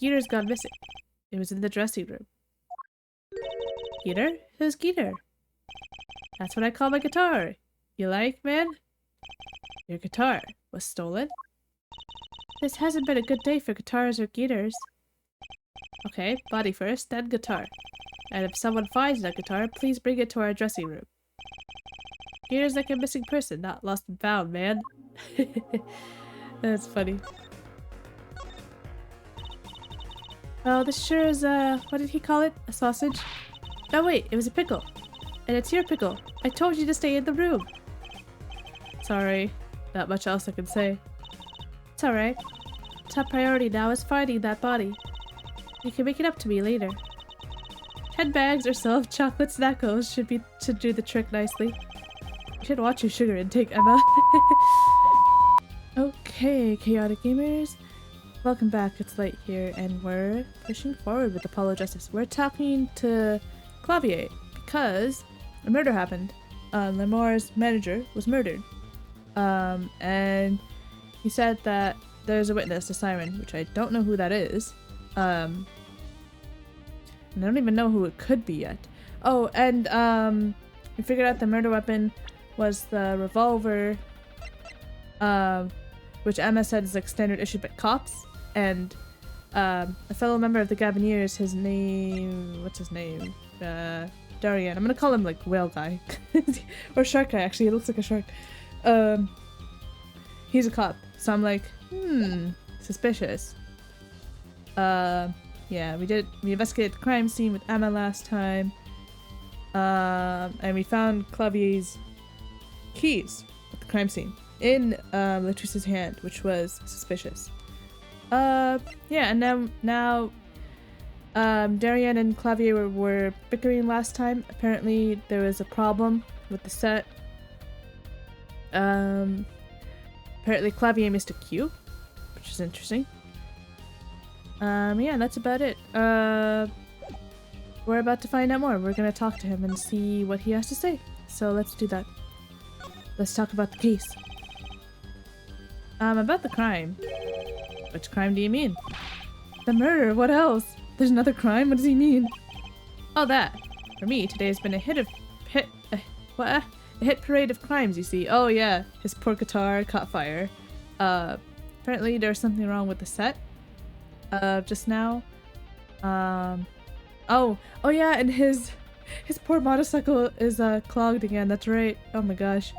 Geeter's gone missing. It was in the dressing room. Geeter? Who's Geeter? That's what I call my guitar. You like, man? Your guitar was stolen? This hasn't been a good day for guitars or Geeters. Okay, body first, then guitar. And if someone finds that guitar, please bring it to our dressing room. Geeter's like a missing person, not lost and found, man. That's funny. Well, this sure is what did he call it? A sausage? No, wait, it was a pickle. And it's your pickle. I told you to stay in the room. Sorry, not much else I can say. It's alright. Top priority now is finding that body. You can make it up to me later. 10 bags or so of chocolate snackos should do the trick nicely. You should watch your sugar intake, Emma. Okay, chaotic gamers. Welcome back, it's Light here, and we're pushing forward with Apollo Justice. We're talking to Clavier because a murder happened. Lemoire's manager was murdered. And he said that there's a witness, a Siren, which I don't know who that is. And I don't even know who it could be yet. Oh, and we figured out the murder weapon was the revolver, which Emma said is like standard issue by cops. And a fellow member of the Gavineers, his name, what's his name? Darian. I'm gonna call him like whale guy. Or shark guy, actually, he looks like a shark. He's a cop, so I'm like, suspicious. Yeah, we investigated the crime scene with Emma last time. And we found Clavier's keys at the crime scene in Latrice's hand, which was suspicious. Yeah, and now Darian and Clavier were bickering last time. Apparently there was a problem with the set. Apparently Clavier missed a cue, which is interesting. Yeah, that's about it. We're about to find out more. We're gonna talk to him and see what he has to say. So let's do that. Let's talk about the case. About the crime. Which crime do you mean? The murder, what else? There's another crime? What does he mean? Oh, that. For me, today has been a hit parade of crimes, you see. Oh yeah, his poor guitar caught fire. Apparently there's something wrong with the set. Just now. Oh yeah, and his poor motorcycle is clogged again, that's right. Oh my gosh.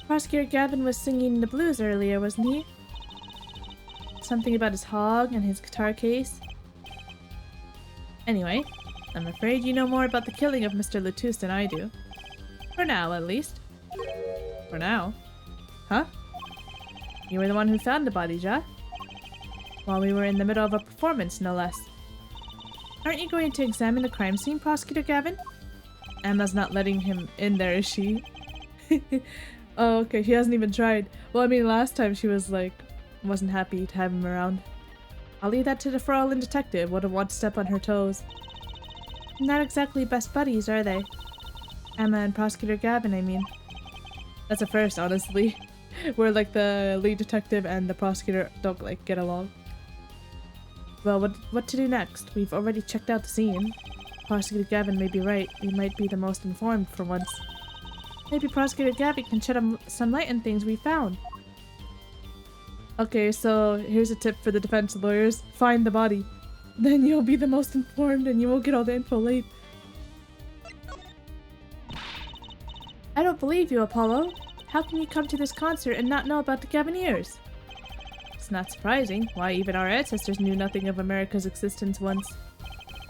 Prosecutor Gavin was singing the blues earlier, wasn't he? Something about his hog and his guitar case. Anyway, I'm afraid you know more about the killing of Mr. Latouche than I do. For now, at least. For now? Huh? You were the one who found the body, Ja? While we were in the middle of a performance, no less. Aren't you going to examine the crime scene, Prosecutor Gavin? Emma's not letting him in there, is she? Oh, okay, she hasn't even tried. Well, I mean, last time she was like, wasn't happy to have him around. I'll leave that to the Fraulein detective, wouldn't want to step on her toes. Not exactly best buddies, are they? Emma and Prosecutor Gavin, I mean. That's a first, honestly. Where like the lead detective and the prosecutor don't like get along. Well, what to do next? We've already checked out the scene. Prosecutor Gavin may be right. We might be the most informed for once. Maybe Prosecutor Gavin can shed some light on things we found. Okay, so here's a tip for the defense lawyers. Find the body. Then you'll be the most informed and you won't get all the info late. I don't believe you, Apollo. How can you come to this concert and not know about the Gavineers? It's not surprising. Why, even our ancestors knew nothing of America's existence once.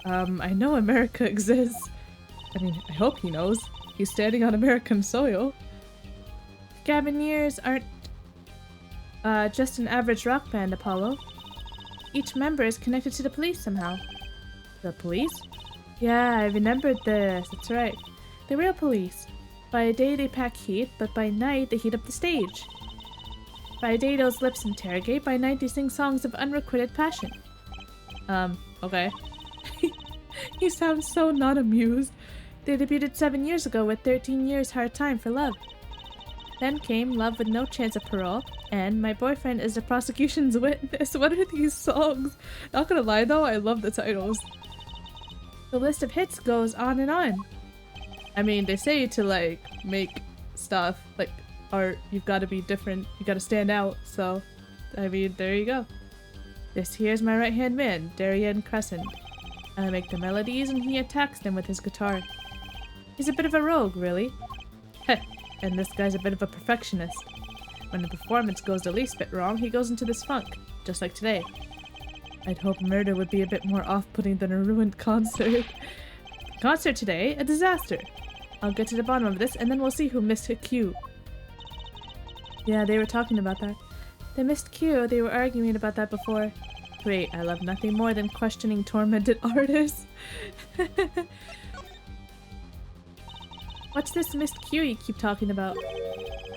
I know America exists. I mean, I hope he knows. He's standing on American soil. Gavineers aren't just an average rock band, Apollo. Each member is connected to the police somehow. The police? Yeah, I remembered this. That's right. The real police. By day they pack heat, but by night they heat up the stage. By day those lips interrogate, by night they sing songs of unrequited passion. Okay. He sounds so not amused. They debuted 7 years ago with 13 Years Hard Time for Love. Then came Love with No Chance of Parole, and My Boyfriend is the Prosecution's Witness. What are these songs? Not gonna lie though, I love the titles. The list of hits goes on and on. I mean, they say to like make stuff like art, you've got to be different, you got to stand out, so I mean, there you go. This here's my right-hand man, Darien Crescent. I make the melodies and he attacks them with his guitar. He's a bit of a rogue, really. Heh, and this guy's a bit of a perfectionist. When the performance goes the least bit wrong, he goes into this funk, just like today. I'd hope murder would be a bit more off-putting than a ruined concert. Concert today, a disaster. I'll get to the bottom of this and then we'll see who missed a cue. Yeah, they were talking about that. They missed cue, they were arguing about that before. Wait, I love nothing more than questioning tormented artists. What's this missed cue you keep talking about?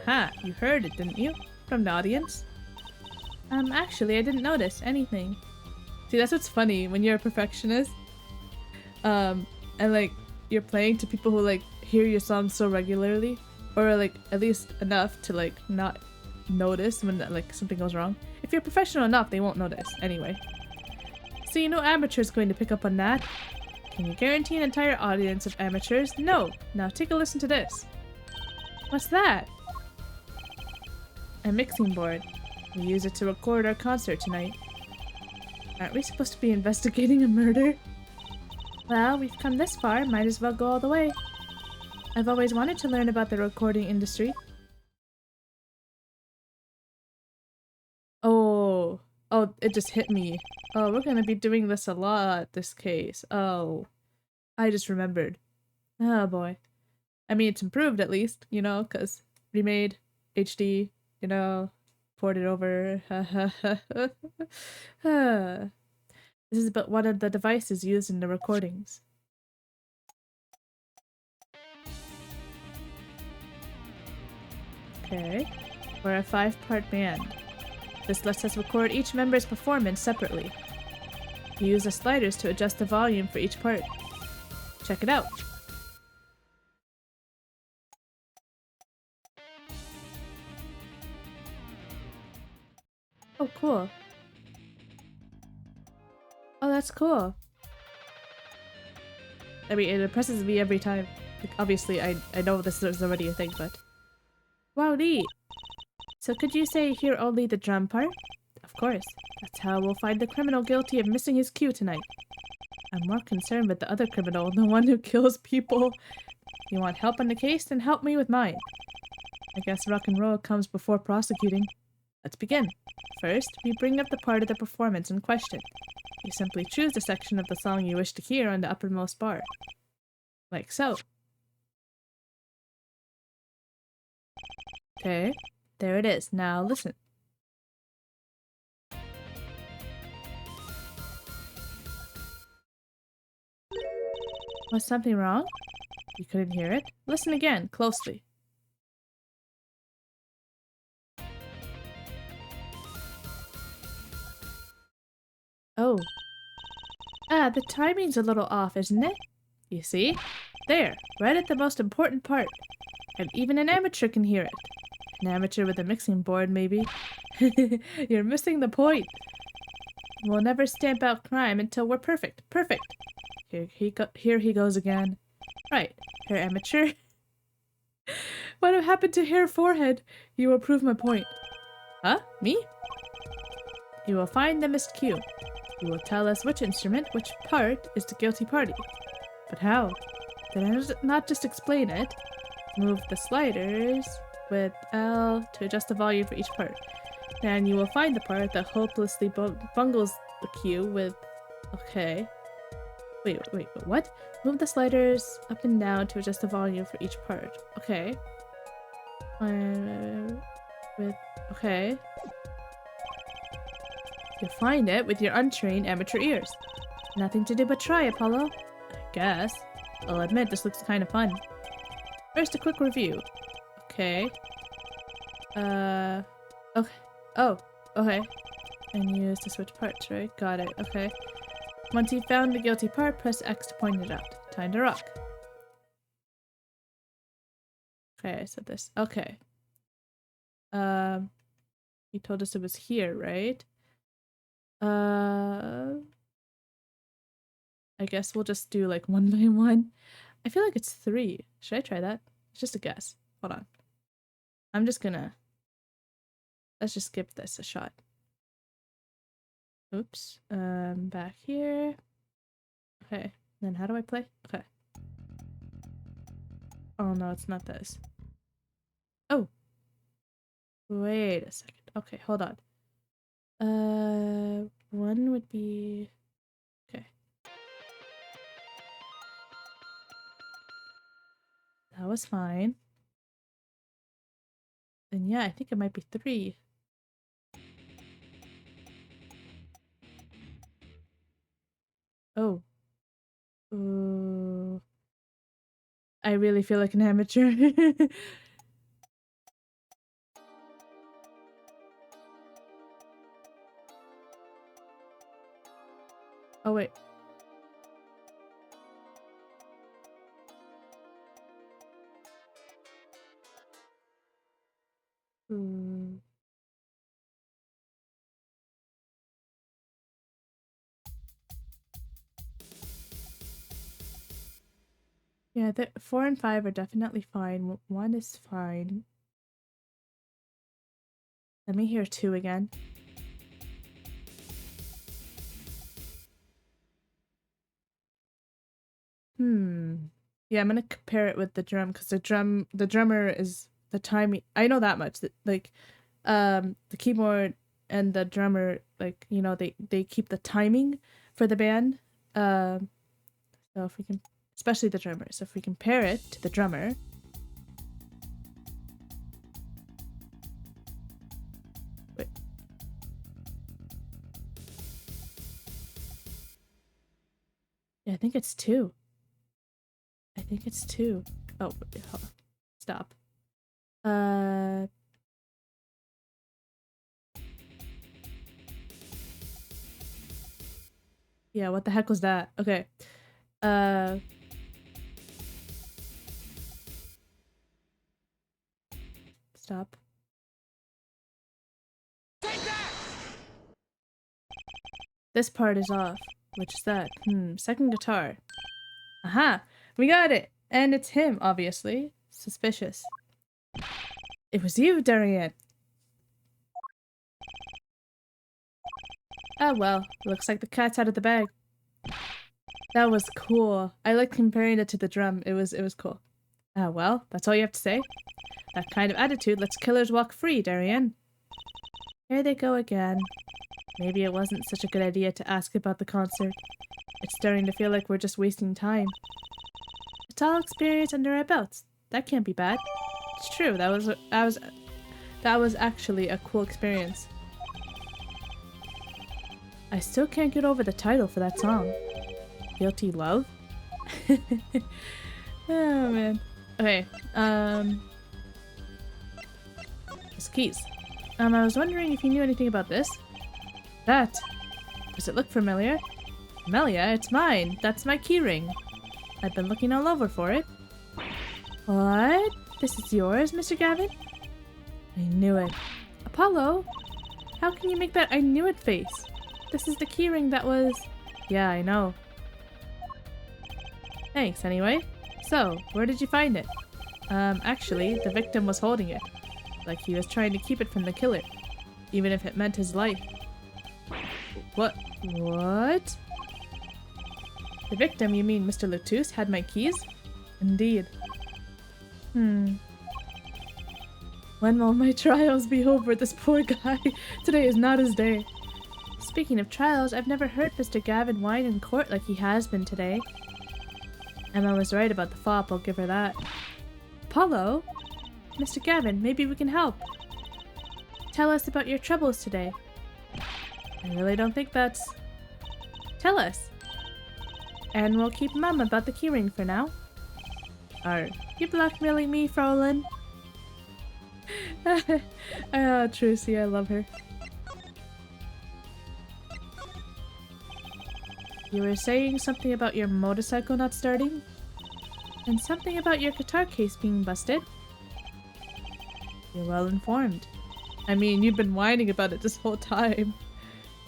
Ha, you heard it, didn't you? From the audience? Actually, I didn't notice anything. See, that's what's funny when you're a perfectionist. And like, you're playing to people who like hear your songs so regularly, or like at least enough to like not notice when like something goes wrong. If you're professional enough, they won't notice anyway. So you know amateurs going to pick up on that. Can you guarantee an entire audience of amateurs? No. Now take a listen to this. What's that? A mixing board. We use it to record our concert tonight. Aren't we supposed to be investigating a murder? Well, we've come this far, might as well go all the way. I've always wanted to learn about the recording industry. Oh, it just hit me. Oh, we're gonna be doing this a lot, this case. Oh, I just remembered. Oh boy. I mean, it's improved at least, you know, because remade, HD, you know, ported over. This is but one of the devices used in the recordings. Okay. We're a 5-part band. This lets us record each member's performance separately. We use the sliders to adjust the volume for each part. Check it out! Oh, cool. Oh, that's cool. I mean, it impresses me every time. Like, obviously, I know this is already a thing, but... Wow, neat! So could you say hear only the drum part? Of course. That's how we'll find the criminal guilty of missing his cue tonight. I'm more concerned with the other criminal, the one who kills people. You want help on the case? Then help me with mine. I guess rock and roll comes before prosecuting. Let's begin. First, we bring up the part of the performance in question. You simply choose the section of the song you wish to hear on the uppermost bar. Like so. Okay, there it is. Now listen. Was something wrong? You couldn't hear it? Listen again, closely. Oh. Ah, the timing's a little off, isn't it? You see? There, right at the most important part. And even an amateur can hear it. An amateur with a mixing board, maybe. You're missing the point. We'll never stamp out crime until we're perfect. Perfect! Here he goes again. Right, Herr Amateur. What happened to Herr Forehead? You will prove my point. Huh? Me? You will find the missed cue. You will tell us which instrument, which part, is the guilty party. But how? Did I not just explain it? Move the sliders with L to adjust the volume for each part. Then you will find the part that hopelessly bungles the cue with... Okay. Wait, what? Move the sliders up and down to adjust the volume for each part. Okay. Okay. You'll find it with your untrained amateur ears. Nothing to do but try, Apollo. I guess. I'll admit this looks kind of fun. First, a quick review. Okay. Okay. Oh, okay. And use to switch parts, right? Got it. Okay. Once you've found the guilty part, press X to point it out. Time to rock. Okay, I said this. Okay. He told us it was here, right? I guess we'll just do like one by one. I feel like it's 3. Should I try that? It's just a guess. Hold on. I'm just gonna... Let's just give this a shot. Oops. Back here. Okay. Then how do I play? Okay. Oh no, it's not this. Oh! Wait a second. Okay, hold on. One would be... Okay. That was fine. Then yeah, I think it might be 3. Oh. Ooh. I really feel like an amateur. Oh wait. Hmm. Yeah, 4 and 5 are definitely fine. 1 is fine. Let me hear 2 again. Yeah, I'm gonna compare it with the drum because the drummer is the timing. I know that much. That like, the keyboard and the drummer, like, you know, they keep the timing for the band. So if we can, especially the drummer. So if we compare it to the drummer. Wait. Yeah, I think it's 2. I think it's 2. Oh, wait, hold on. Stop. Yeah, what the heck was that? Okay. Stop. This part is off. Which is that? Second guitar. Aha! We got it! And it's him, obviously. Suspicious. It was you, Darian! Oh well, looks like the cat's out of the bag. That was cool. I like comparing it to the drum. It was cool. Ah well, that's all you have to say? That kind of attitude lets killers walk free, Darian. Here they go again. Maybe it wasn't such a good idea to ask about the concert. It's starting to feel like we're just wasting time. It's all experience under our belts. That can't be bad. It's true. That was actually a cool experience. I still can't get over the title for that song. Guilty Love? Oh man. Okay, His keys. I was wondering if you knew anything about this. That. Does it look familiar? Melia, it's mine. That's my keyring. I've been looking all over for it. What? This is yours, Mr. Gavin? I knew it. Apollo? How can you make that I knew it face? This is the keyring that was... Yeah, I know. Thanks, anyway. So, where did you find it? Actually, the victim was holding it. Like he was trying to keep it from the killer. Even if it meant his life. What? What? The victim, you mean Mr. Latouche, had my keys? Indeed. When will my trials be over, this poor guy? Today is not his day. Speaking of trials, I've never heard Mr. Gavin whine in court like he has been today. Emma was right about the fop, I'll give her that. Apollo? Mr. Gavin, maybe we can help. Tell us about your troubles today. I really don't think that's... Tell us. And we'll keep mum about the keyring for now. Are you blackmailing me, Frolin? Trucy, I love her. You were saying something about your motorcycle not starting? And something about your guitar case being busted? You're well informed. I mean, you've been whining about it this whole time.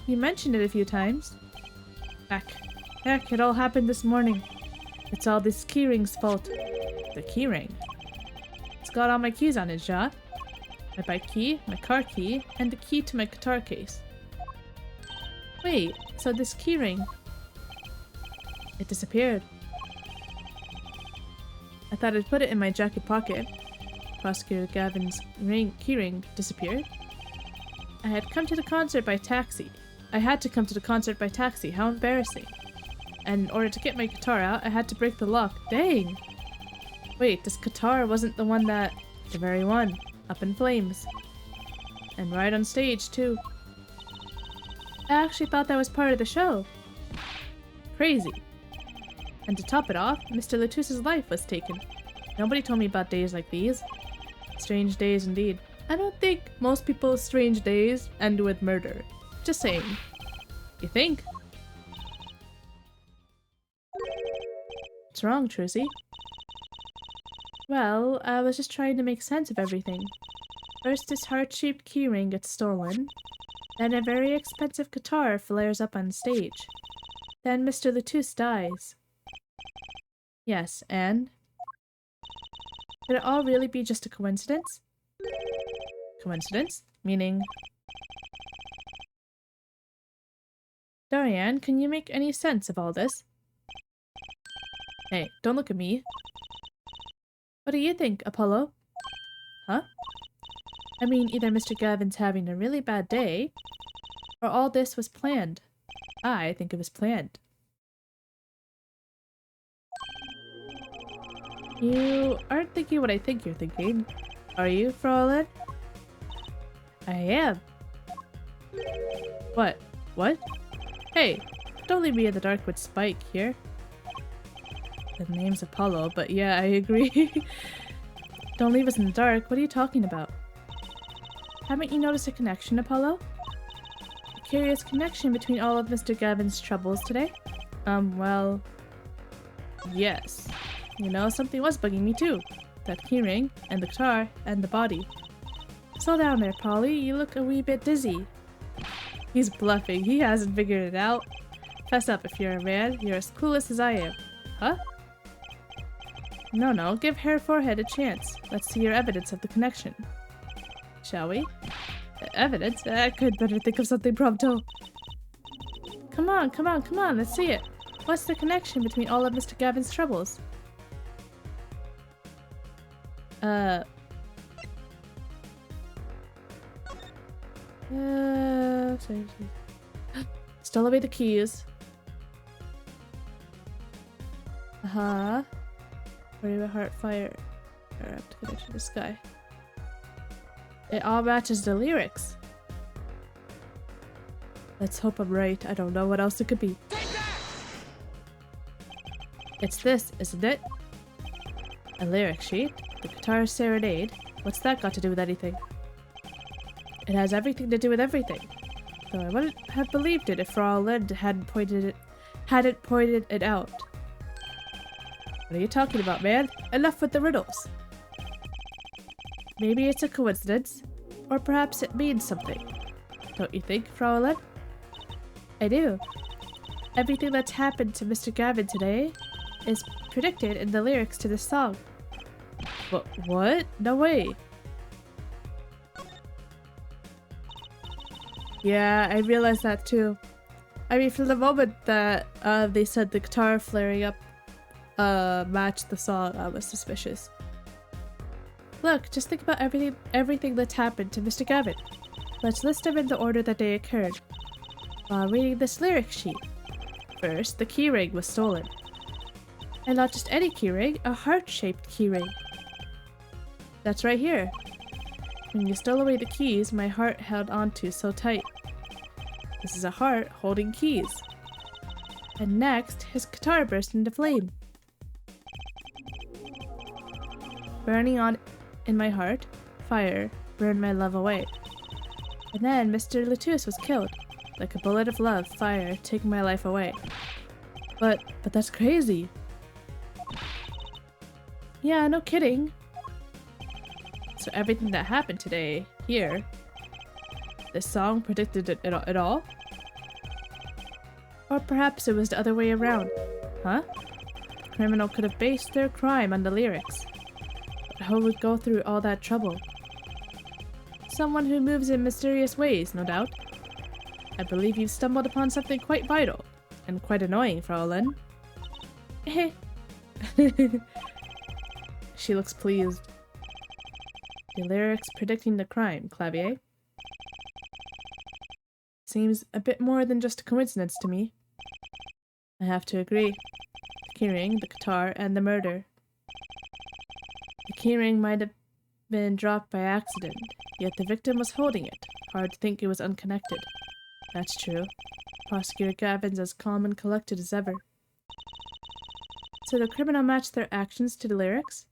You mentioned it a few times. Heck, it all happened this morning. It's all this keyring's fault. The keyring? It's got all my keys on it, Ja. My bike key, my car key, and the key to my guitar case. Wait, so this keyring... It disappeared. I thought I'd put it in my jacket pocket. Prosecutor Gavin's keyring disappeared. I had to come to the concert by taxi. How embarrassing. And in order to get my guitar out, I had to break the lock. Dang! Wait, this guitar wasn't the one that... The very one. Up in flames. And right on stage, too. I actually thought that was part of the show. Crazy. And to top it off, Mr. Latuse's life was taken. Nobody told me about days like these. Strange days indeed. I don't think most people's strange days end with murder. Just saying. You think? What's wrong, Trucy? Well, I was just trying to make sense of everything. First, this heart-shaped keyring gets stolen. Then a very expensive guitar flares up on stage. Then Mr. Latuse dies. Yes, and? Could it all really be just a coincidence? Coincidence? Meaning? Darian, can you make any sense of all this? Hey, don't look at me. What do you think, Apollo? Huh? I mean, either Mr. Gavin's having a really bad day, or all this was planned. I think it was planned. You aren't thinking what I think you're thinking, are you, Fraulein? I am. What? What? Hey, don't leave me in the dark with Spike here. The name's Apollo, but yeah, I agree. Don't leave us in the dark. What are you talking about? Haven't you noticed a connection, Apollo? A curious connection between all of Mr. Gavin's troubles today? Well... Yes. You know, something was bugging me too. That keyring, and the guitar, and the body. Slow down there, Polly. You look a wee bit dizzy. He's bluffing. He hasn't figured it out. Fess up if you're a man. You're as clueless as I am. Huh? No, give Hair Forehead a chance. Let's see your evidence of the connection. Shall we? Evidence? I could better think of something prompto. Come on, let's see it. What's the connection between all of Mr. Gavin's troubles? Stole away the keys. Worry about heart fire. Direct connection to the sky. It all matches the lyrics. Let's hope I'm right. I don't know what else it could be. It's this, isn't it? A lyric sheet? The guitar serenade? What's that got to do with anything? It has everything to do with everything. Though I wouldn't have believed it if Fraulein hadn't pointed it out. What are you talking about, man? Enough with the riddles. Maybe it's a coincidence, or perhaps it means something. Don't you think, Fraulein? I do. Everything that's happened to Mr. Gavin today is predicted in the lyrics to this song. But what? No way. Yeah, I realized that too. I mean, from the moment that they said the guitar flaring up matched the song, I was suspicious. Look, just think about everything that's happened to Mr. Gavin. Let's list them in the order that they occurred. While reading this lyric sheet. First, the keyring was stolen. And not just any keyring, a heart-shaped keyring. That's right here. When you stole away the keys, my heart held onto so tight. This is a heart holding keys. And next, his guitar burst into flame. Burning on in my heart, fire burned my love away. And then Mr. Latuse was killed, like a bullet of love, fire taking my life away. But that's crazy. Yeah, no kidding. So everything that happened today, here, This song predicted it all? Or perhaps it was the other way around. Huh? The criminal could have based their crime on the lyrics. But who would go through all that trouble? Someone who moves in mysterious ways, no doubt. I believe you've stumbled upon something quite vital, and quite annoying, Fraulein. She looks pleased. The lyrics predicting the crime, Clavier. Seems a bit more than just a coincidence to me. I have to agree. The keyring, the guitar, and the murder. The keyring might have been dropped by accident, yet the victim was holding it. Hard to think it was unconnected. That's true. Prosecutor Gavin's as calm and collected as ever. So the criminal matched their actions to the lyrics?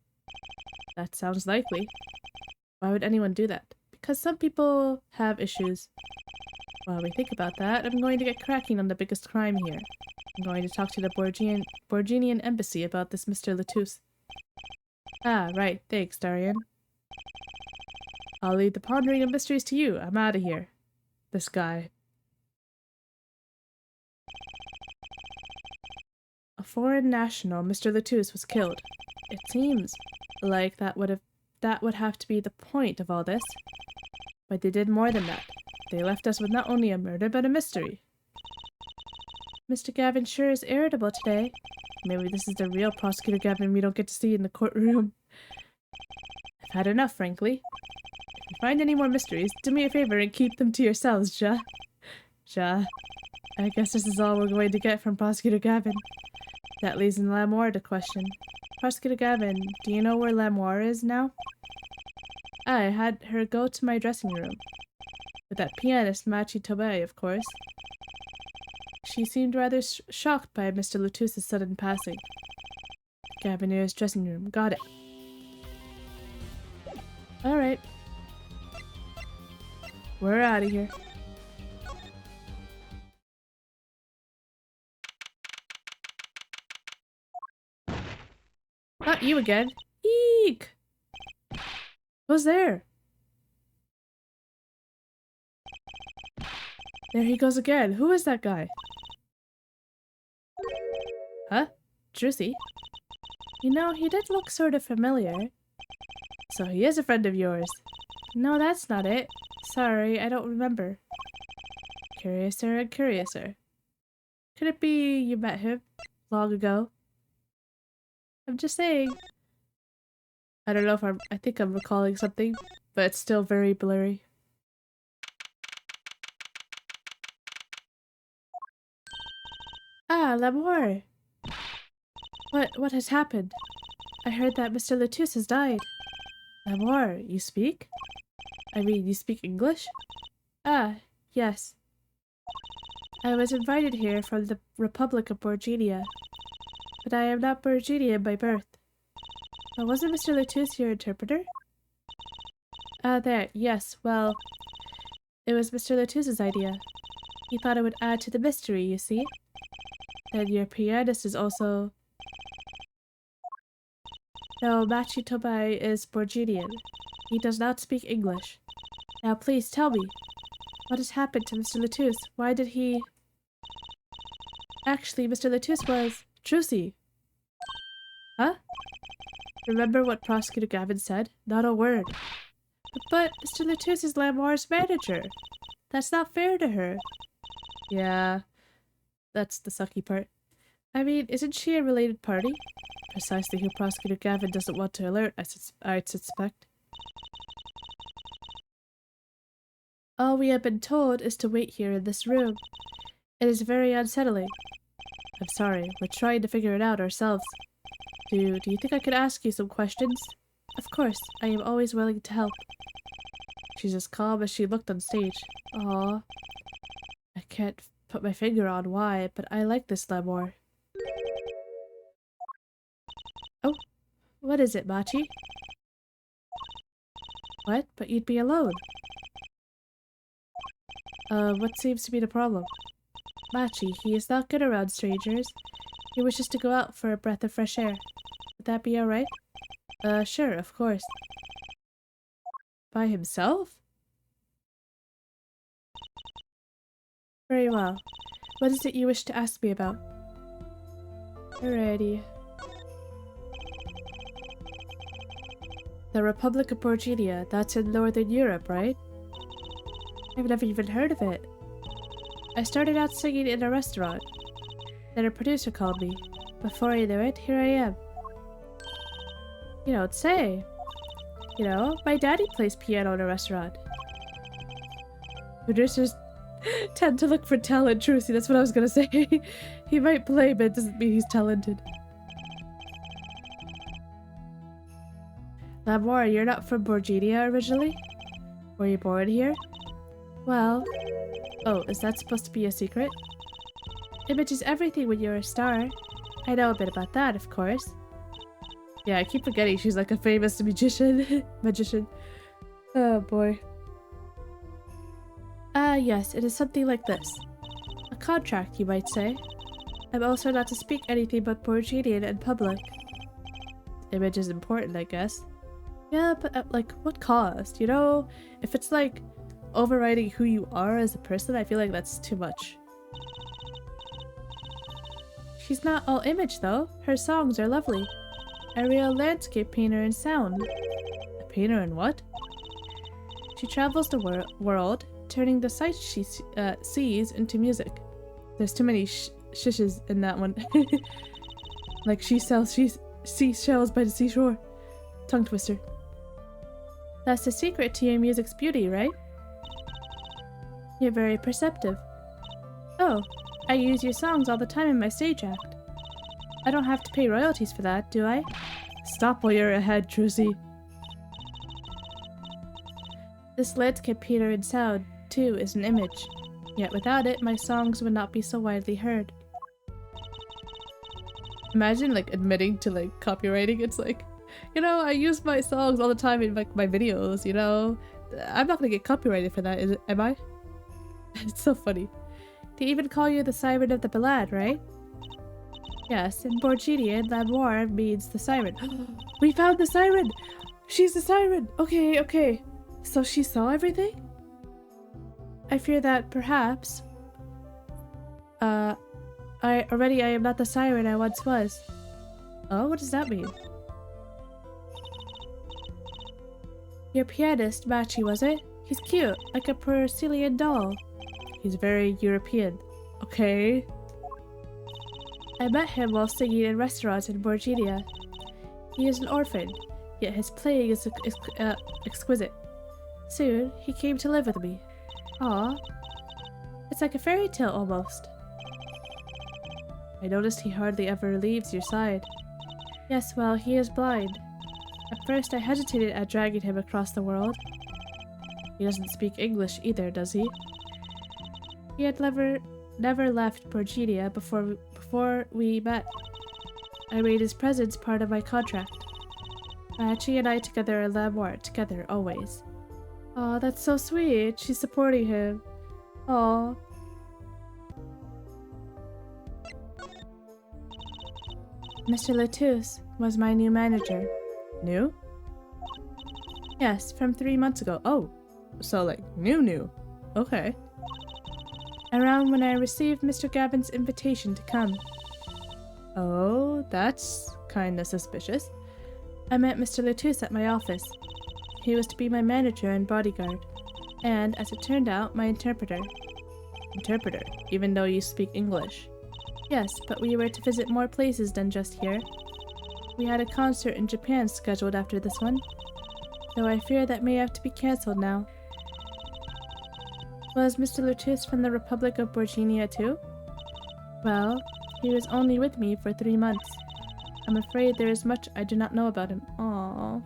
That sounds likely. Why would anyone do that? Because some people have issues. While we think about that, I'm going to get cracking on the biggest crime here. I'm going to talk to the Borginian embassy about this Mr. Latouche. Ah, right. Thanks, Darian. I'll leave the pondering of mysteries to you. I'm out of here. This guy. A foreign national, Mr. Latouche, was killed. It seems like that would have to be the point of all this. But they did more than that. They left us with not only a murder, but a mystery. Mr. Gavin sure is irritable today. Maybe this is the real Prosecutor Gavin we don't get to see in the courtroom. I've had enough, frankly. If you find any more mysteries, do me a favor and keep them to yourselves, Ja. Ja. I guess this is all we're going to get from Prosecutor Gavin. That leaves in Lamoire to question. Prosecutor Gavin, do you know where Lamoire is now? I had her go to my dressing room. With that pianist Machi Tobey, of course. She seemed rather shocked by Mr. Latouche's sudden passing. Gavinier's dressing room. Got it. Alright. We're out of here. Not you again. Eek! Who's there? There he goes again. Who is that guy? Huh? Drucy? You know, he did look sort of familiar. So he is a friend of yours. No, that's not it. Sorry, I don't remember. Curiouser and curiouser. Could it be you met him long ago? I'm just saying. I don't know if I think I'm recalling something, but it's still very blurry. Ah, Lamoire! What has happened? I heard that Mr. Latouche has died. Lamoire, you speak? I mean, you speak English? Ah, yes. I was invited here from the Republic of Borginia, but I am not Borginian by birth. But wasn't Mr. Latouche your interpreter? Ah, there, yes, well, it was Mr. Latouche's idea. He thought it would add to the mystery, you see? And your pianist is also... No, Machi Tobey is Borginian. He does not speak English. Now please tell me, what has happened to Mr. Latouche? Why did he... Actually, Mr. Latouche was... Drucy! Huh? Remember what Prosecutor Gavin said? Not a word. But Mr. Latouche is Lamoire's manager. That's not fair to her. Yeah, that's the sucky part. I mean, isn't she a related party? Precisely who Prosecutor Gavin doesn't want to alert, I'd suspect. All we have been told is to wait here in this room. It is very unsettling. I'm sorry, we're trying to figure it out ourselves. Do you think I could ask you some questions? Of course, I am always willing to help. She's as calm as she looked on stage. Aww. I can't put my finger on why, but I like this Lamoire. Oh, what is it, Machi? What? But you'd be alone. What seems to be the problem? Machi, he is not good around strangers. He wishes to go out for a breath of fresh air. Would that be alright? Sure, of course. By himself? Very well. What is it you wish to ask me about? Alrighty. The Republic of Borginia, that's in Northern Europe, right? I've never even heard of it. I started out singing in a restaurant. Then a producer called me. Before I knew it, here I am. You don't say. You know, my daddy plays piano in a restaurant. Producers tend to look for talent, Trucy. That's what I was gonna say. He might play, but it doesn't mean he's talented. Lamora, you're not from Borginia originally? Were you born here? Well... Oh, is that supposed to be a secret? Image is everything when you're a star. I know a bit about that, of course. Yeah, I keep forgetting she's like a famous magician. Magician. Oh boy. Yes, it is something like this. A contract, you might say. I'm also not to speak anything but Borginian in public. Image is important, I guess. Yeah, but like, what cost? You know, if it's like overriding who you are as a person, I feel like that's too much. She's not all image though. Her songs are lovely. A real landscape painter in sound. A painter in what? She travels the world, turning the sights she sees into music. There's too many shishes in that one. Like she sells seashells by the seashore. Tongue twister. That's the secret to your music's beauty, right? You're very perceptive. Oh, I use your songs all the time in my stage act. I don't have to pay royalties for that, do I? Stop while you're ahead, Trucy. This landscape painter in sound, too, is an image. Yet without it, my songs would not be so widely heard. Imagine, like, admitting to, like, copywriting. It's like, you know, I use my songs all the time in, like, my videos, you know? I'm not gonna get copyrighted for that, am I? It's so funny. They even call you the Siren of the Ballad, right? Yes, in Borginia, Lamore means the Siren. We found the Siren! She's the Siren! Okay, okay. So she saw everything? I fear that perhaps... I am not the Siren I once was. Oh, what does that mean? Your pianist, Machi, was it? He's cute, like a porcelain doll. He's very European. Okay. I met him while singing in restaurants in Borginia. He is an orphan, yet his playing is exquisite. Soon, he came to live with me. Aw. It's like a fairy tale almost. I noticed he hardly ever leaves your side. Yes, well, he is blind. At first I hesitated at dragging him across the world. He doesn't speak English either, does he? He had never left Borginia before we met. I made his presence part of my contract. Machi and I together are Lamore, together, always. Aw, that's so sweet. She's supporting him. Aw. Mr. Latouche was my new manager. New? Yes, from 3 months ago. Oh, so like new. Okay. Around when I received Mr. Gavin's invitation to come. Oh, that's kinda suspicious. I met Mr. Latouche at my office. He was to be my manager and bodyguard. And, as it turned out, my interpreter. Interpreter, even though you speak English. Yes, but we were to visit more places than just here. We had a concert in Japan scheduled after this one, though I fear that may have to be cancelled now. Was Mr. Latouche from the Republic of Borginia too? Well, he was only with me for 3 months. I'm afraid there is much I do not know about him. Aww.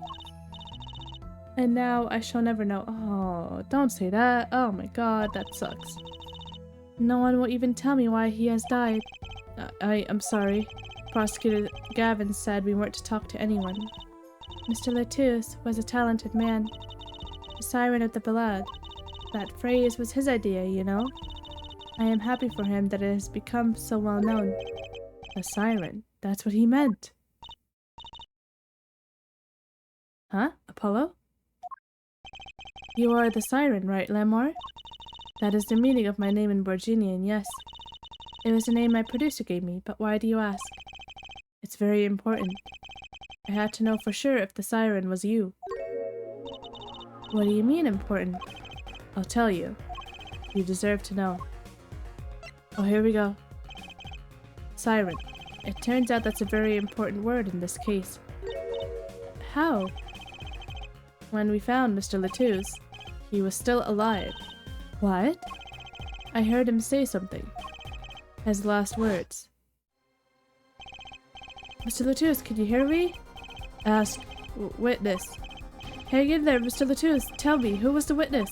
And now I shall never know. Oh, don't say that. Oh my god, that sucks. No one will even tell me why he has died. I'm sorry. Prosecutor Gavin said we weren't to talk to anyone. Mr. Latouche was a talented man. The Siren of the Ballad. That phrase was his idea, you know? I am happy for him that it has become so well known. The Siren. That's what he meant. Huh? Apollo? You are the Siren, right, Lamore? That is the meaning of my name in Borginian, yes. It was a name my producer gave me, but why do you ask? It's very important. I had to know for sure if the Siren was you. What do you mean important? I'll tell you. You deserve to know. Oh, here we go. Siren. It turns out that's a very important word in this case. How? When we found Mr. Lettuce, he was still alive. What? I heard him say something. His last words. Mr. Lettuce, can you hear me? Ask. Witness. Hang in there, Mr. Lettuce. Tell me, who was the witness?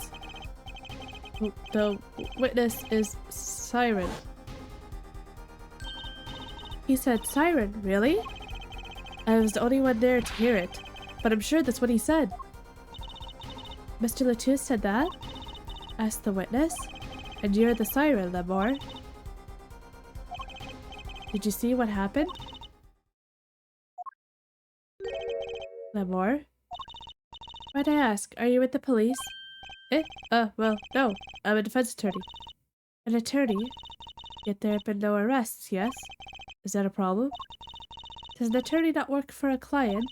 The witness is Siren. He said Siren, really? I was the only one there to hear it, but I'm sure that's what he said. Mr. Lettuce said that? Asked the witness. And you're the Siren, Lemore. Did you see what happened? Lemore? Might I ask, are you with the police? Well, no. I'm a defense attorney. An attorney? Yet there have been no arrests, yes? Is that a problem? Does an attorney not work for a client?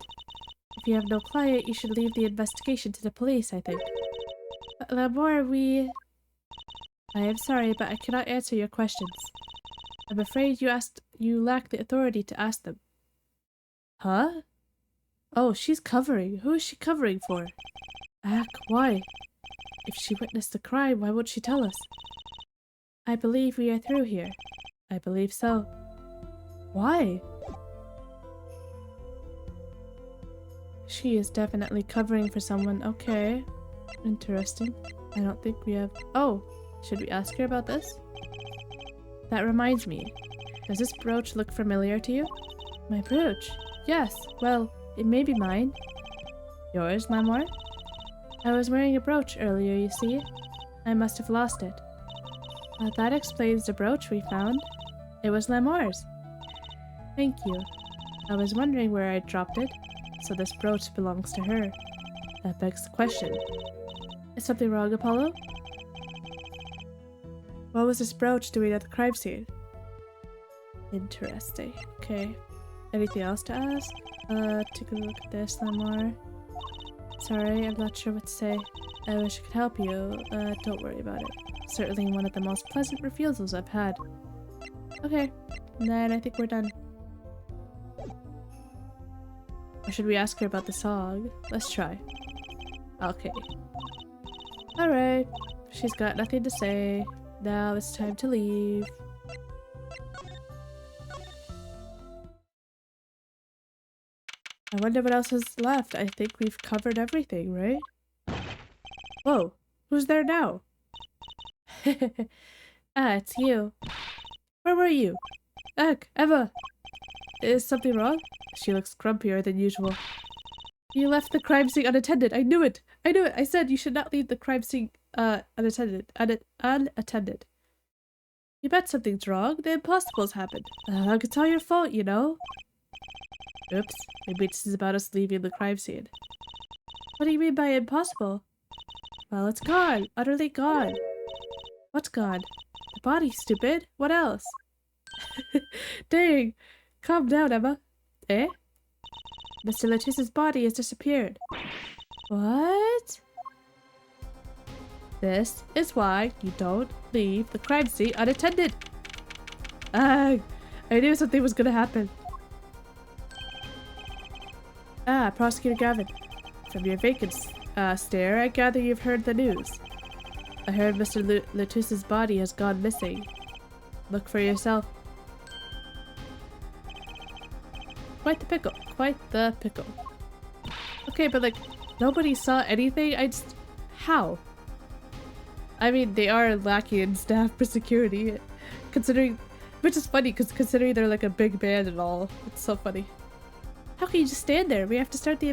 If you have no client, you should leave the investigation to the police, I think. But Lemore, I am sorry, but I cannot answer your questions. I'm afraid you lack the authority to ask them. Huh? Oh, she's covering. Who is she covering for? Why? If she witnessed the crime, why won't she tell us? I believe we are through here. I believe so. Why? She is definitely covering for someone. Okay. Interesting. I don't think we have... Oh! Should we ask her about this? That reminds me. Does this brooch look familiar to you? My brooch? Yes. Well, it may be mine. Yours, Lemore? I was wearing a brooch earlier, you see. I must have lost it. That explains the brooch we found. It was Lemore's. Thank you. I was wondering where I dropped it, so this brooch belongs to her. That begs the question. Is something wrong, Apollo? What was this brooch doing at the crime scene? Interesting. Okay. Anything else to ask? Take a look at this, Lemore. Sorry, I'm not sure what to say. I wish I could help you. Don't worry about it. Certainly one of the most pleasant refusals I've had. Okay. Then I think we're done. Or should we ask her about the song? Let's try. Okay. Alright. She's got nothing to say. Now it's time to leave. I wonder what else is left. I think we've covered everything, right? Whoa, who's there now? It's you. Where were you? Ugh, Emma! Is something wrong? She looks grumpier than usual. You left the crime scene unattended. I knew it! I knew it! I said you should not leave the crime scene unattended. Unattended. You bet something's wrong. The impossible's happened. It's all your fault, you know. Oops, maybe this is about us leaving the crime scene. What do you mean by impossible? Well, it's gone. Utterly gone. What's gone? The body, stupid. What else? Dang. Calm down, Emma. Eh? Mr. Lettuce's body has disappeared. What? This is why you don't leave the crime scene unattended. I knew something was gonna happen. Prosecutor Gavin. From your vacant stare, I gather you've heard the news. I heard Mr. Lettuce's body has gone missing. Look for yourself. Quite the pickle. Quite the pickle. Okay, but like, nobody saw anything? How? I mean, they are lacking in staff for security, considering... Which is funny, because considering they're like a big band and all. It's so funny. How can you just stand there? We have to start the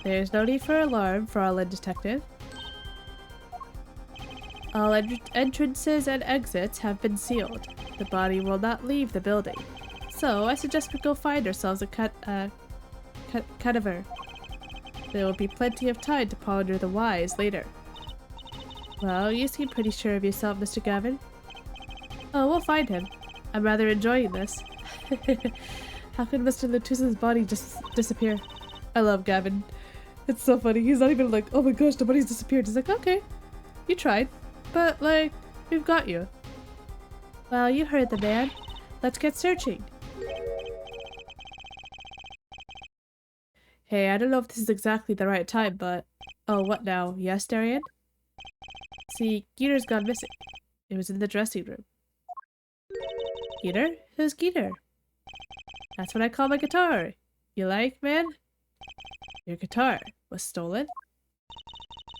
There's no need for alarm, Fraulein Detective. All entrances and exits have been sealed. The body will not leave the building. So, I suggest we go find ourselves a cadaver. There will be plenty of time to ponder the whys later. Well, you seem pretty sure of yourself, Mr. Gavin. Oh, we'll find him. I'm rather enjoying this. How could Mr. Latusa's body just disappear? I love Gavin. It's so funny. He's not even like, oh my gosh, the body's disappeared. He's like, okay, you tried, but like, we've got you. Well, you heard the man. Let's get searching. Hey, I don't know if this is exactly the right time, but... Oh, what now? Yes, Darian? See, Geeter's gone missing. It was in the dressing room. Geeter? Who's Geeter? That's what I call my guitar. You like, man? Your guitar was stolen?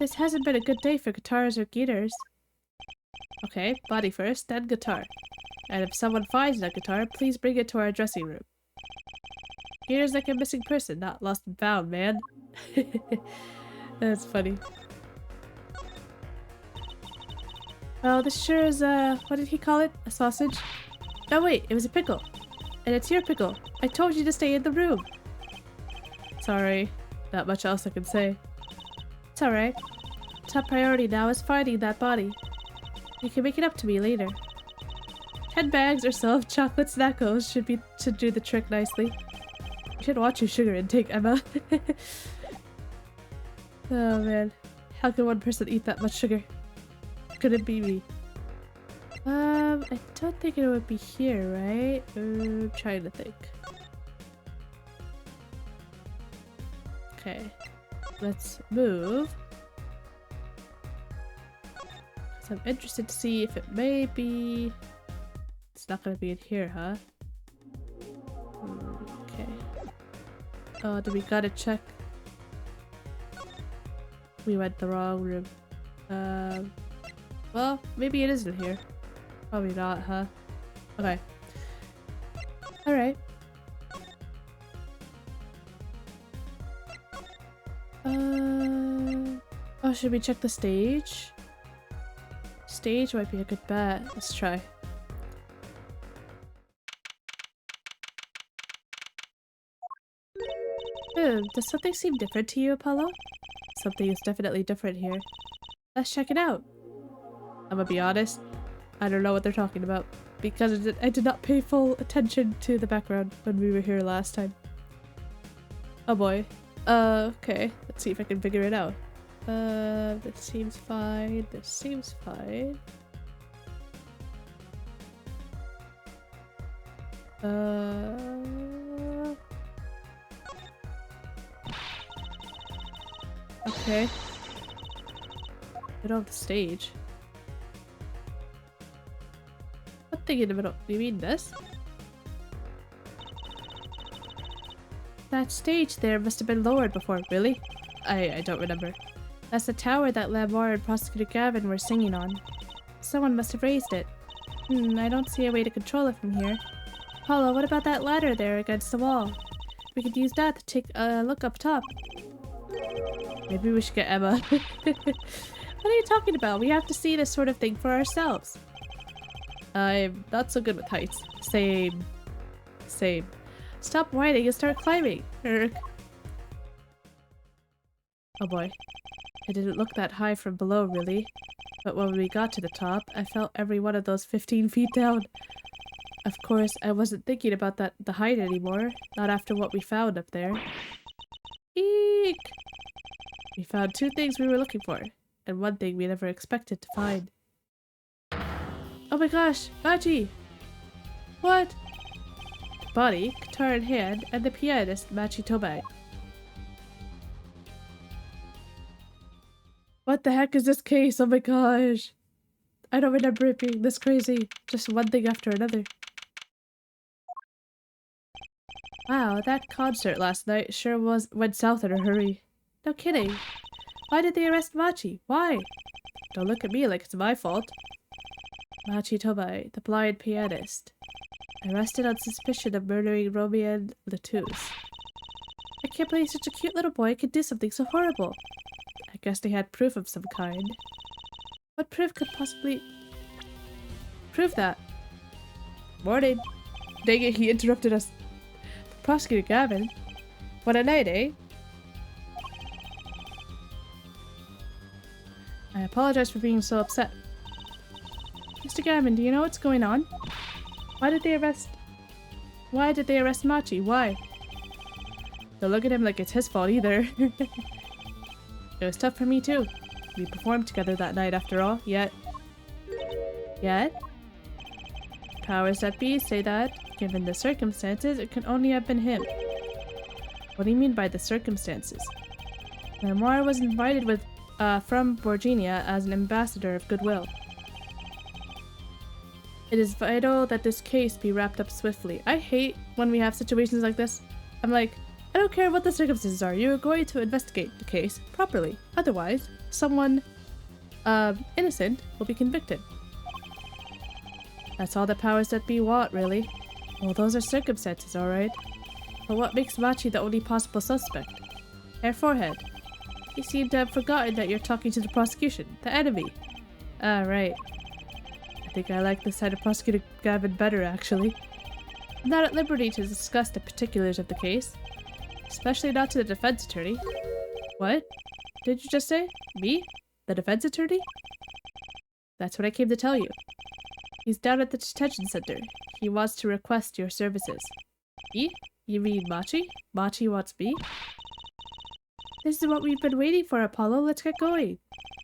This hasn't been a good day for guitars or Geeters. Okay, body first, then guitar. And if someone finds that guitar, please bring it to our dressing room. Geeter's like a missing person, not lost and found, man. That's funny. Oh, this sure is, what did he call it? A sausage? No, wait, it was a pickle. And it's your pickle. I told you to stay in the room. Sorry, not much else I can say. It's alright. Top priority now is finding that body. You can make it up to me later. 10 bags or so of chocolate snackos should do the trick nicely. You should watch your sugar intake, Emma. Oh man, how can one person eat that much sugar? Could it be me? I don't think it would be here, right? I'm trying to think. Okay, let's move. So I'm interested to see if it may be... It's not gonna be in here, huh? Okay. Oh, do we gotta check? We went the wrong room. Well, maybe it isn't here. Probably not, huh? Okay. Alright. Oh, should we check the stage? Stage might be a good bet. Let's try. Does something seem different to you, Apollo? Something is definitely different here. Let's check it out. I'm gonna be honest, I don't know what they're talking about because I did not pay full attention to the background when we were here last time. Oh boy. Okay. Let's see if I can figure it out. This seems fine. This seems fine. Okay. Middle of the stage. What thing in the middle? Do you mean this? That stage there must have been lowered before. Really? I don't remember. That's the tower that Lamar and Prosecutor Gavin were singing on. Someone must have raised it. I don't see a way to control it from here. Apollo, what about that ladder there against the wall? We could use that to take a look up top. Maybe we should get Emma. What are you talking about? We have to see this sort of thing for ourselves. I'm not so good with heights. Same. Same. Stop whining and start climbing. Oh boy. It didn't look that high from below, really. But when we got to the top, I felt every one of those 15 feet down. Of course, I wasn't thinking about the height anymore. Not after what we found up there. Eek! We found 2 things we were looking for, and 1 thing we never expected to find. Oh my gosh! Machi! What? The body, guitar in hand, and the pianist, Machi Tobei. What the heck is this case? Oh my gosh! I don't remember it being this crazy. Just one thing after another. Wow, that concert last night sure went south in a hurry. No kidding. Why did they arrest Machi? Why? Don't look at me like it's my fault. Machi Tobei, the blind pianist. Arrested on suspicion of murdering Romian Latouche. I can't believe such a cute little boy could do something so horrible. I guess they had proof of some kind. What proof could possibly prove that? Morning. Dang it, he interrupted us. Prosecutor Gavin. What a night, eh? I apologize for being so upset. Mr. Gavin, do you know what's going on? Why did they arrest Machi? Why? Don't look at him like it's his fault either. It was tough for me too. We performed together that night after all, yet? Powers that be say that, given the circumstances, it could only have been him. What do you mean by the circumstances? Memoir was invited from Borginia as an ambassador of goodwill. It is vital that this case be wrapped up swiftly. I hate when we have situations like this. I'm like, I don't care what the circumstances are, you're going to investigate the case properly. Otherwise, someone innocent will be convicted. That's all the powers that be want, really. Well, those are circumstances, alright. But what makes Machi the only possible suspect? Hair forehead. You seem to have forgotten that you're talking to the prosecution, the enemy. Ah, right. I think I like this side of Prosecutor Gavin better, actually. I'm not at liberty to discuss the particulars of the case. Especially not to the defense attorney. What? Did you just say? Me? The defense attorney? That's what I came to tell you. He's down at the detention center. He wants to request your services. Me? You mean Machi? Machi wants me? This is what we've been waiting for, Apollo. Let's get going.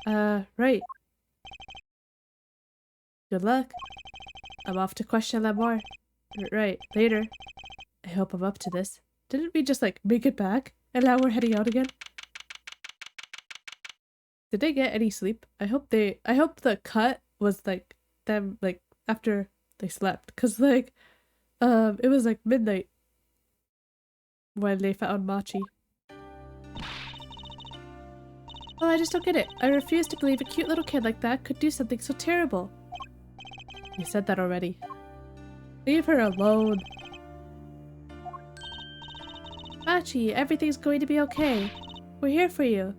Right. Good luck. I'm off to question that more. Right, later. I hope I'm up to this. Didn't we just, like, make it back? And now we're heading out again? Did they get any sleep? I hope the cut was, like, them, like, after they slept. Cause, like, it was, like, midnight when they found Machi. Well, I just don't get it. I refuse to believe a cute little kid like that could do something so terrible. You said that already. Leave her alone. Machi, everything's going to be okay. We're here for you.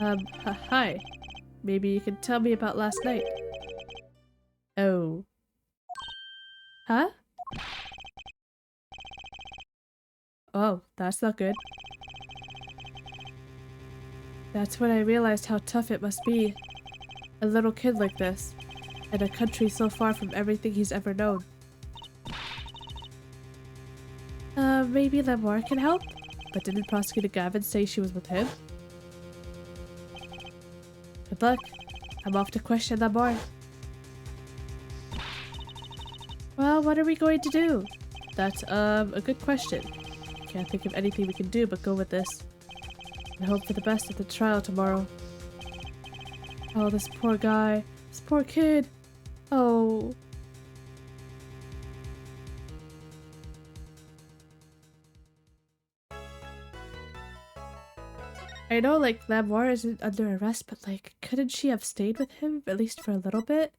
Hi. Maybe you can tell me about last night. Oh. Huh? Oh, that's not good. That's when I realized how tough it must be. A little kid like this. In a country so far from everything he's ever known. Maybe Lemoire can help? But didn't Prosecutor Gavin say she was with him? Good luck. I'm off to question Lemoire. Well, what are we going to do? That's, a good question. Can't think of anything we can do but go with this. And hope for the best at the trial tomorrow. Oh, this poor guy. This poor kid. Oh. I know, like, Lemoire isn't under arrest, but, like, couldn't she have stayed with him, at least for a little bit?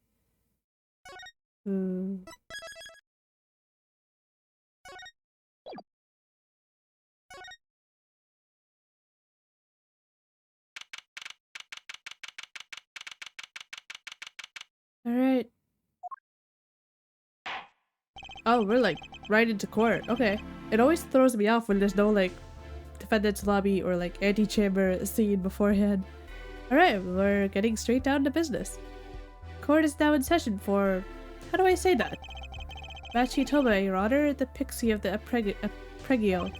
Alright. Oh, we're, like, right into court. Okay. It always throws me off when there's no, like, defendant's lobby or, like, antechamber scene beforehand. Alright, we're getting straight down to business. Court is now in session for... how do I say that? Machi Toma, Your Honor, the pixie of the Pregio.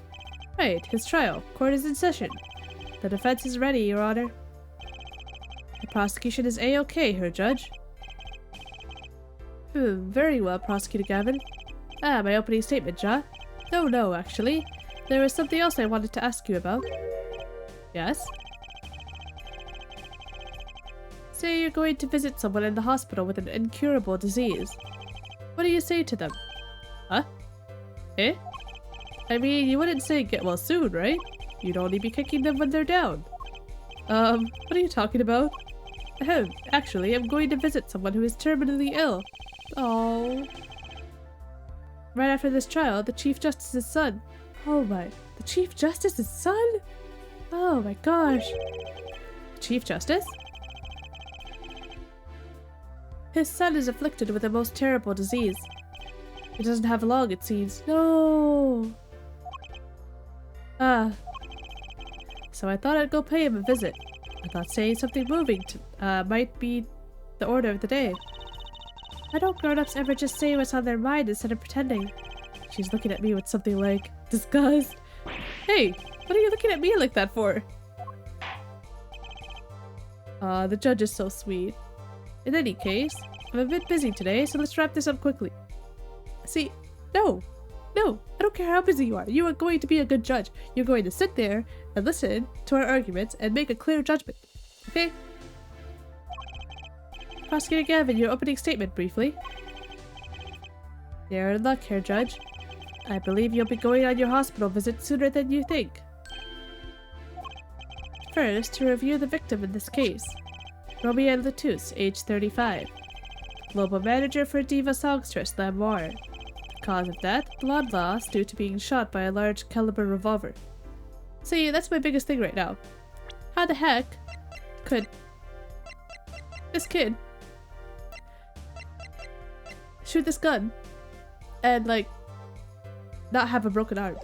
Right, his trial. Court is in session. The defense is ready, Your Honor. The prosecution is A-OK, Her Judge. Very well, Prosecutor Gavin. Ah, my opening statement, Ja? No, actually. There was something else I wanted to ask you about. Yes? Say you're going to visit someone in the hospital with an incurable disease. What do you say to them? Huh? Eh? I mean, you wouldn't say get well soon, right? You'd only be kicking them when they're down. What are you talking about? Ahem, actually, I'm going to visit someone who is terminally ill. Oh. Right after this trial, the Chief Justice's son. Oh my, the Chief Justice's son? Oh my gosh. Chief Justice? His son is afflicted with the most terrible disease. He doesn't have long, it seems. No. Ah. So I thought I'd go pay him a visit. A thought saying something moving might be the order of the day. Why don't grown-ups ever just say what's on their mind instead of pretending? She's looking at me with something like disgust. Hey, what are you looking at me like that for? The judge is so sweet. In any case, I'm a bit busy today, so let's wrap this up quickly. See, no, I don't care how busy you are. You are going to be a good judge. You're going to sit there and listen to our arguments and make a clear judgment. Okay? Prosecutor Gavin, your opening statement briefly. You're in luck here, Judge. I believe you'll be going on your hospital visit sooner than you think. First, to review the victim in this case. Romeo Latus, age 35. Global manager for Diva Songstress Lamoire. Cause of death, blood loss due to being shot by a large caliber revolver. See, that's my biggest thing right now. How the heck could this kid shoot this gun and, like, not have a broken arm?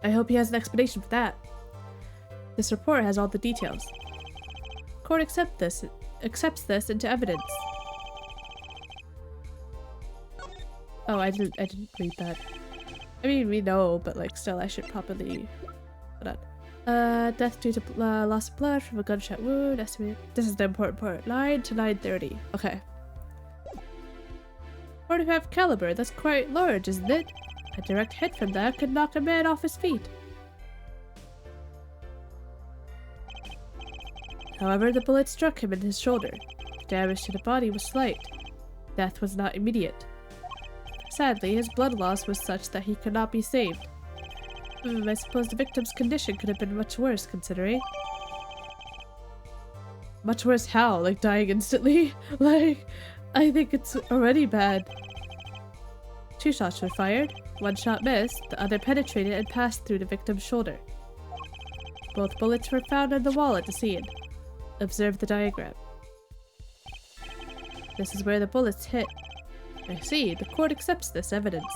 I hope he has an explanation for that. This report has all the details. Court accepts this into evidence. Oh, I didn't read that. I mean, we know, but like, still, I should probably. Hold on. Death due to loss of blood from a gunshot wound. Estimated. This is the important part. 9 to 9:30. Okay. 45 caliber. That's quite large, isn't it? A direct hit from that could knock a man off his feet. However, the bullet struck him in his shoulder. The damage to the body was slight. Death was not immediate. Sadly, his blood loss was such that he could not be saved. I suppose the victim's condition could have been much worse, considering. Much worse how? Like, dying instantly? Like, I think it's already bad. 2 shots were fired. 1 shot missed, the other penetrated and passed through the victim's shoulder. Both bullets were found on the wall at the scene. Observe the diagram. This is where the bullets hit. I see, the court accepts this evidence.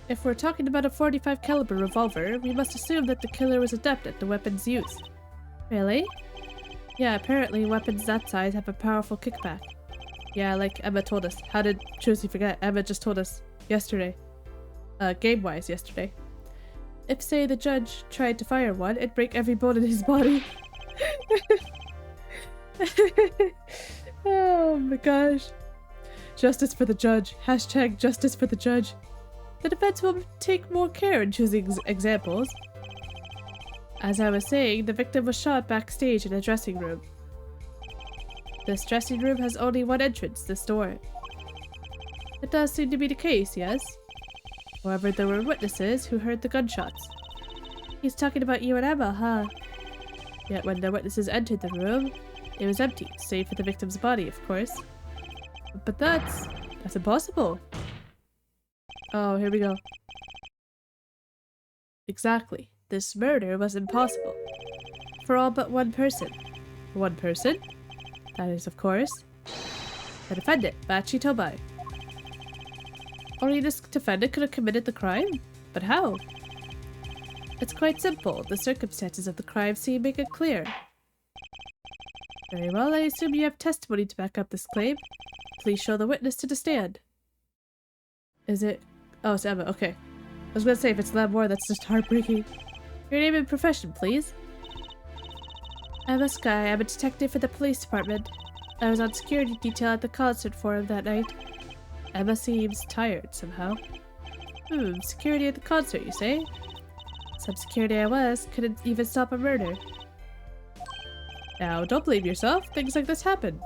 If we're talking about a 45 caliber revolver, we must assume that the killer was adept at the weapon's use. Really? Yeah, apparently weapons that size have a powerful kickback. Yeah, like Emma told us. How did Josie forget? Emma just told us yesterday. Game-wise yesterday. If, say, the judge tried to fire one, it'd break every bone in his body. Oh my gosh. Justice for the judge. Hashtag justice for the judge. The defense will take more care in choosing examples. As I was saying, the victim was shot backstage in a dressing room. This dressing room has only one entrance, this door. It does seem to be the case, yes? However, there were witnesses who heard the gunshots. He's talking about you and Emma, huh? Yet when the witnesses entered the room, it was empty, save for the victim's body, of course. But that's impossible. Oh, here we go. Exactly. This murder was impossible. For all but one person. One person? That is, of course, the defendant, Bachi Tobai. Only this defendant could have committed the crime? But how? It's quite simple. The circumstances of the crime seem to make it clear. Very well, I assume you have testimony to back up this claim. Please show the witness to the stand. Is it? Oh, it's Emma. Okay. I was gonna say, if it's Lamoire, that's just heartbreaking. Your name and profession, please. Emma Sky. I'm a detective for the police department. I was on security detail at the concert forum that night. Emma seems tired somehow. Security at the concert, you say? Some security I was. Couldn't even stop a murder. Now, don't blame yourself. Things like this happen.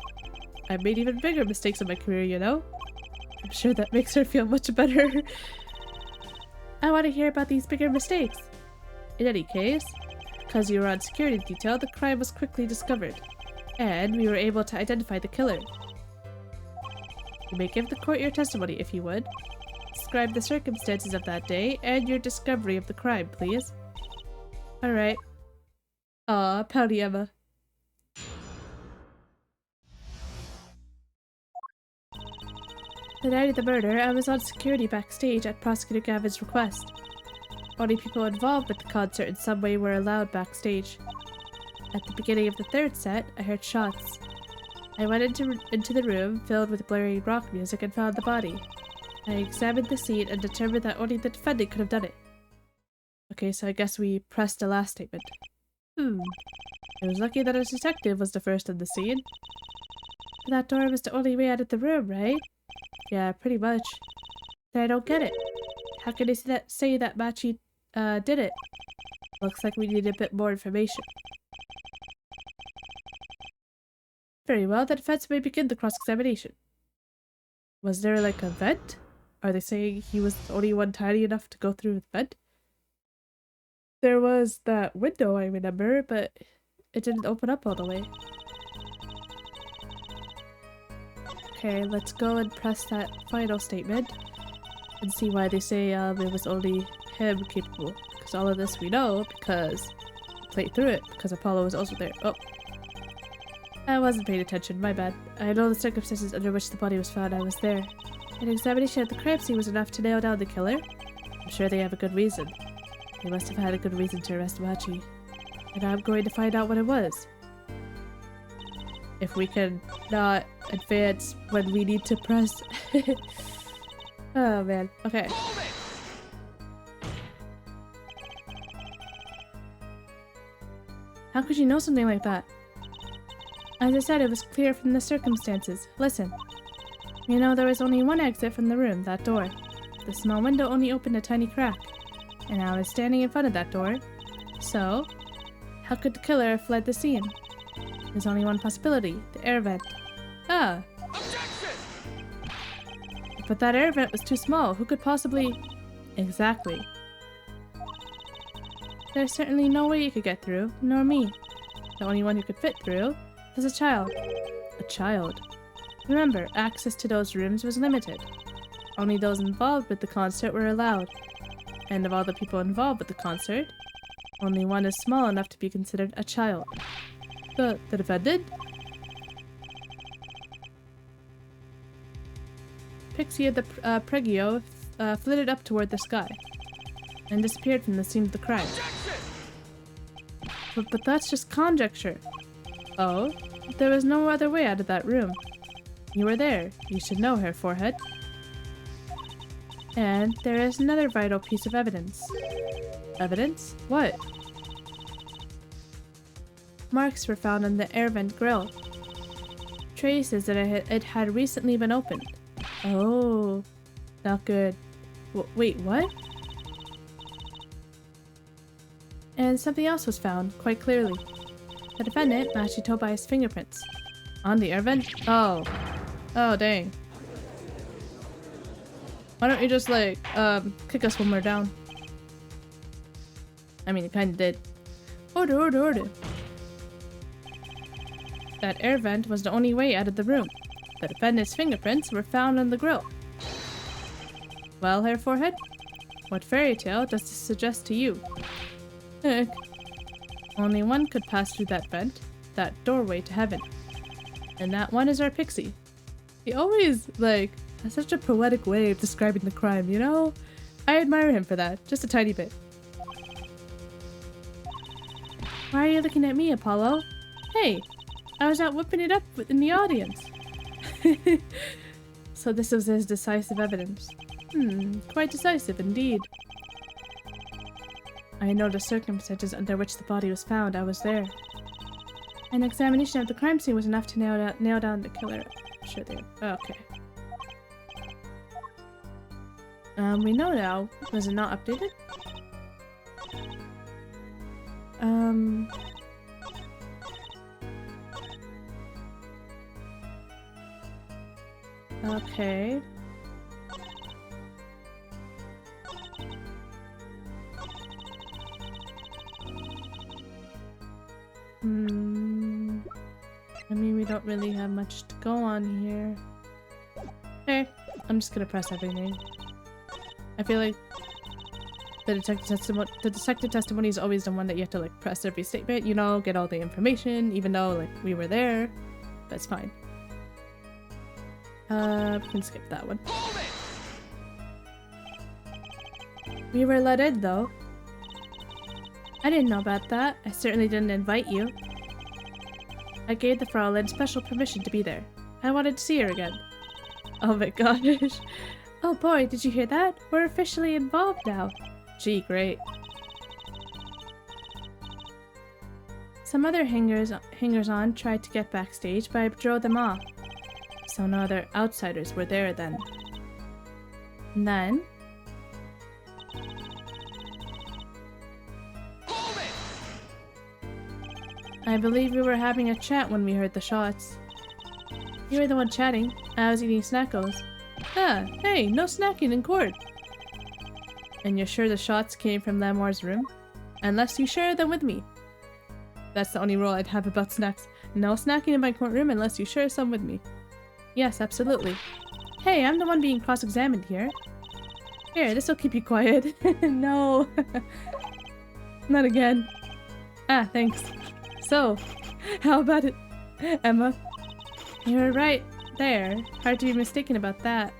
I've made even bigger mistakes in my career, you know? I'm sure that makes her feel much better. I want to hear about these bigger mistakes. In any case, because you were on security detail, the crime was quickly discovered. And we were able to identify the killer. You may give the court your testimony if you would. Describe the circumstances of that day and your discovery of the crime, please. Alright. Aw, pouty Emma. The night of the murder, I was on security backstage at Prosecutor Gavin's request. Only people involved with the concert in some way were allowed backstage. At the beginning of the third set, I heard shots. I went into the room filled with blaring rock music and found the body. I examined the scene and determined that only the defendant could have done it. Okay, so I guess we pressed the last statement. It was lucky that a detective was the first in the scene. That door was the only way out of the room, right? Yeah, pretty much. Then I don't get it. How can they say that Machi did it? Looks like we need a bit more information. Very well, the defense may begin the cross-examination. Was there like a vent? Are they saying he was the only one tiny enough to go through the vent? There was that window, I remember, but it didn't open up all the way. Okay, let's go and press that final statement and see why they say it was only him capable. Because all of this we know because we played through it, because Apollo was also there. Oh. I wasn't paying attention, my bad. I know the circumstances under which the body was found. I was there. An examination of the crime scene was enough to nail down the killer. I'm sure they have a good reason. They must have had a good reason to arrest Machi. And I'm going to find out what it was. If we can not advance when we need to press. Oh man, okay. How could you know something like that? As I said, it was clear from the circumstances. Listen. You know, there was only one exit from the room, that door. The small window only opened a tiny crack. And I was standing in front of that door. So, how could the killer have fled the scene? There's only one possibility, the air vent. Ah! Objection! But that air vent was too small. Who could possibly... Exactly. There's certainly no way you could get through, nor me. The only one who could fit through was a child. A child. Remember, access to those rooms was limited. Only those involved with the concert were allowed. And of all the people involved with the concert, only one is small enough to be considered a child. The defendant? Pixie of the Pregio flitted up toward the sky and disappeared from the scene of the crime. But that's just conjecture. Oh, there was no other way out of that room. You were there. You should know, Hair Forehead. And there is another vital piece of evidence. Evidence? What? Marks were found on the air vent grill. Traces that it had recently been opened. Oh, not good. Wait, what? And something else was found, quite clearly. The defendant matched Tobias' fingerprints. On the air vent? Oh. Oh, dang. Why don't you just, like, kick us when we're down? I mean, it kinda did. Order, order, order. That air vent was the only way out of the room. The defendant's fingerprints were found on the grill. Well, Hair Forehead? What fairy tale does this suggest to you? Heck. Only one could pass through that vent, that doorway to heaven. And that one is our Pixie. He always, like, has such a poetic way of describing the crime, you know? I admire him for that, just a tiny bit. Why are you looking at me, Apollo? Hey, I was out whipping it up in the audience. So this was his decisive evidence. Quite decisive indeed. I know the circumstances under which the body was found. I was there. An examination of the crime scene was enough to nail down the killer. Sure they... Okay. We know now. Was it not updated? Okay. I mean, we don't really have much to go on here. Okay, I'm just gonna press everything. I feel like the detective testimony is always the one that you have to, like, press every statement, you know, get all the information, even though, like, we were there. That's fine. We can skip that one. We were let in, though. I didn't know about that. I certainly didn't invite you. I gave the Fraulein special permission to be there. I wanted to see her again. Oh my gosh. Oh boy, did you hear that? We're officially involved now. Gee, great. Some other hangers-on tried to get backstage, but I drove them off. So no other outsiders were there then. And then... I believe we were having a chat when we heard the shots. You were the one chatting. I was eating snackos. Ah, hey, no snacking in court. And you're sure the shots came from Lamoire's room? Unless you share them with me. That's the only rule I'd have about snacks. No snacking in my courtroom unless you share some with me. Yes, absolutely. Hey, I'm the one being cross-examined here. Here, this'll keep you quiet. No. Not again. Ah, thanks. So, how about it, Emma? You were right there. Hard to be mistaken about that.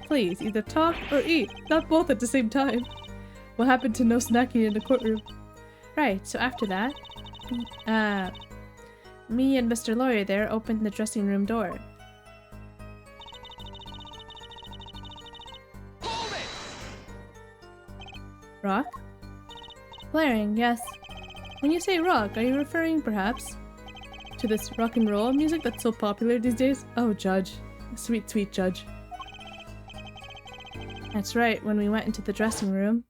Please, either talk or eat, not both at the same time. What happened to no snacking in the courtroom? Right, so after that, me and Mr. Lawyer there opened the dressing room door. Rock? Blaring, yes. When you say rock, are you referring, perhaps, to this rock and roll music that's so popular these days? Oh, Judge. Sweet, sweet Judge. That's right, when we went into the dressing room,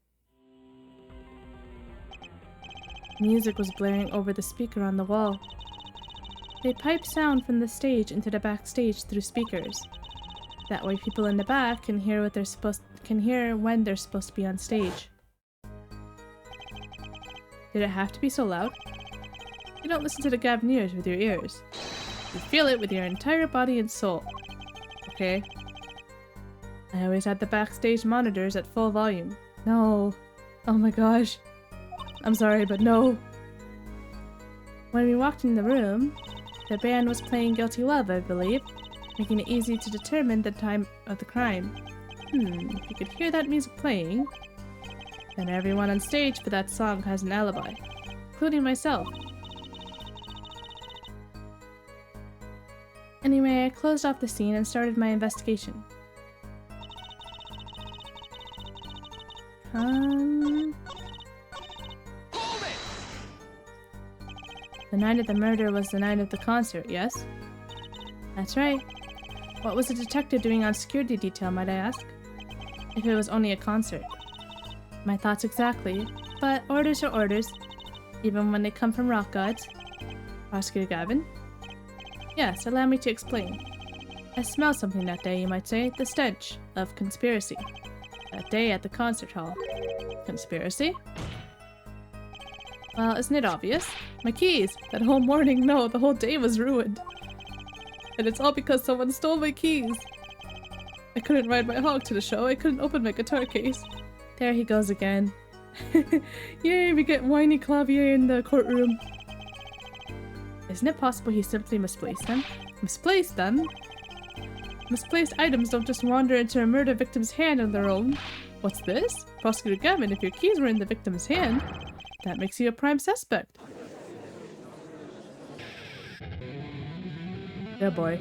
music was blaring over the speaker on the wall. They pipe sound from the stage into the backstage through speakers. That way people in the back can hear when they're supposed to be on stage. Did it have to be so loud? You don't listen to the Gaviniers with your ears. You feel it with your entire body and soul. Okay? I always had the backstage monitors at full volume. No. Oh my gosh. I'm sorry, but no. When we walked in the room, the band was playing Guilty Love, I believe, making it easy to determine the time of the crime. If you could hear that music playing, then everyone on stage for that song has an alibi, including myself. Anyway, I closed off the scene and started my investigation. The night of the murder was the night of the concert, yes? That's right. What was the detective doing on security detail, might I ask? If it was only a concert. My thoughts exactly, but orders are orders, even when they come from rock gods. Prosecutor Gavin? Yes, allow me to explain. I smelled something that day, you might say, the stench of conspiracy. That day at the concert hall. Conspiracy? Well, isn't it obvious? My keys! That whole morning, no, the whole day was ruined. And it's all because someone stole my keys. I couldn't ride my hog to the show, I couldn't open my guitar case. There he goes again. Yay, we get whiny Clavier in the courtroom. Isn't it possible he simply misplaced them? Misplaced them? Misplaced items don't just wander into a murder victim's hand on their own. What's this? Prosecutor Gavin, if your keys were in the victim's hand, that makes you a prime suspect. Yeah, boy.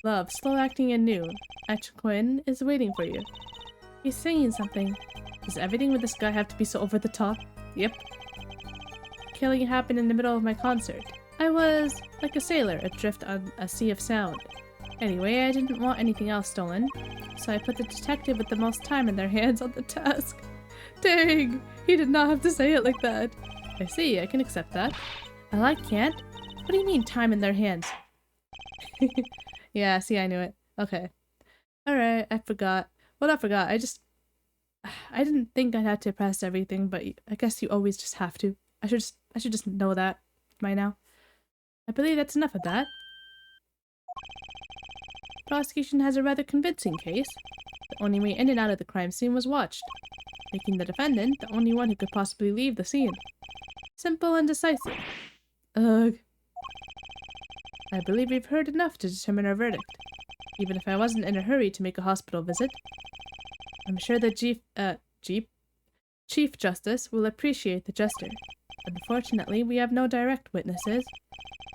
Love, slow acting and new. Quinn is waiting for you. He's saying something. Does everything with this guy have to be so over the top? Yep. Killing happened in the middle of my concert. I was like a sailor adrift on a sea of sound. Anyway, I didn't want anything else stolen, so I put the detective with the most time in their hands on the task. Dang! He did not have to say it like that. I see, I can accept that. Well, I can't. What do you mean, time in their hands? Yeah, see, I knew it. Okay. Alright, I forgot. Well, I forgot. I didn't think I'd have to press everything, but I guess you always just have to. I should just know that by now. I believe that's enough of that. The prosecution has a rather convincing case. The only way in and out of the crime scene was watched, making the defendant the only one who could possibly leave the scene. Simple and decisive. Ugh. I believe we've heard enough to determine our verdict. Even if I wasn't in a hurry to make a hospital visit, I'm sure the Chief Justice will appreciate the gesture. Unfortunately, we have no direct witnesses.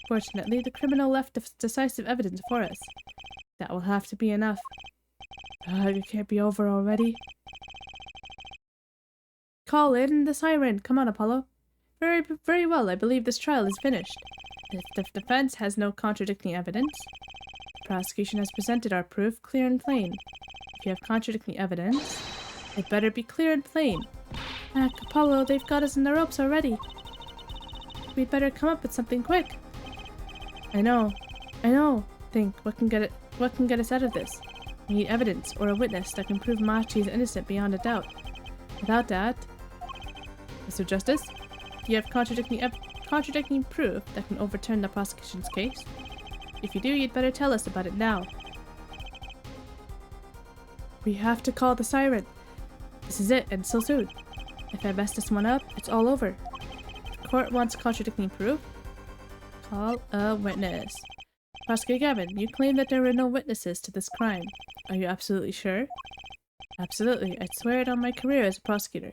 Fortunately, the criminal left decisive evidence for us. That will have to be enough. It can't be over already. Call in the Siren. Come on, Apollo. Very well. I believe this trial is finished. If the defense has no contradicting evidence, the prosecution has presented our proof clear and plain. If you have contradicting evidence, it better be clear and plain. Apollo, they've got us in the ropes already. We'd better come up with something quick. I know. Think, what can get us out of this? We need evidence or a witness that can prove Machi is innocent beyond a doubt. Without that, Mr. Justice, do you have contradicting proof that can overturn the prosecution's case? If you do, you'd better tell us about it now. We have to call the Siren. This is it, and so soon. If I mess this one up, it's all over. The court wants contradicting proof. Call a witness. Prosecutor Gavin, you claim that there were no witnesses to this crime. Are you absolutely sure? Absolutely. I'd swear it on my career as a prosecutor.